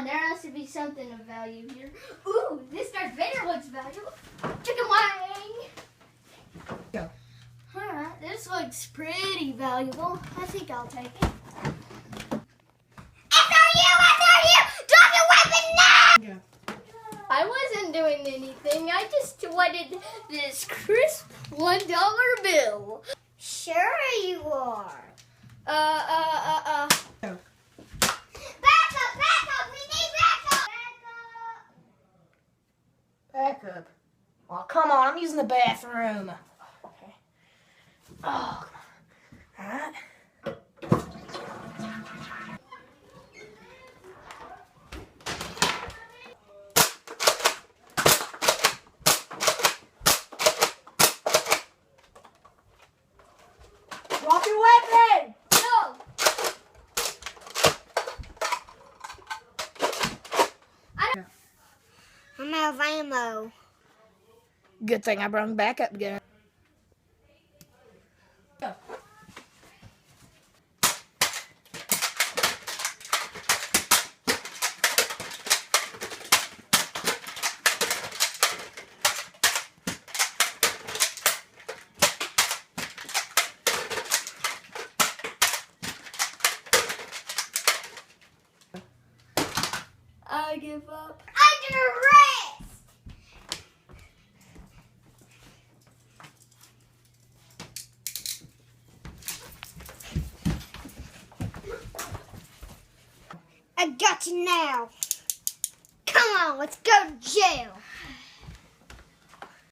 on, there has to be something of value here. Ooh, this Darth Vader looks valuable. Chicken wing. Go. Alright, this looks pretty valuable. I think I'll take it. SRU! Drop your weapon now! Go. I wasn't doing anything. I just wanted this crisp $1 bill. Sure you are. Go. Back up! We need backup! Back up. Oh, come on. I'm using the bathroom. Okay. Oh, come on. All right. Drop your weapon! No! I'm out of ammo. Good thing I brought backup gun. Go. I give up. Under arrest! I got you now. Come on, let's go to jail.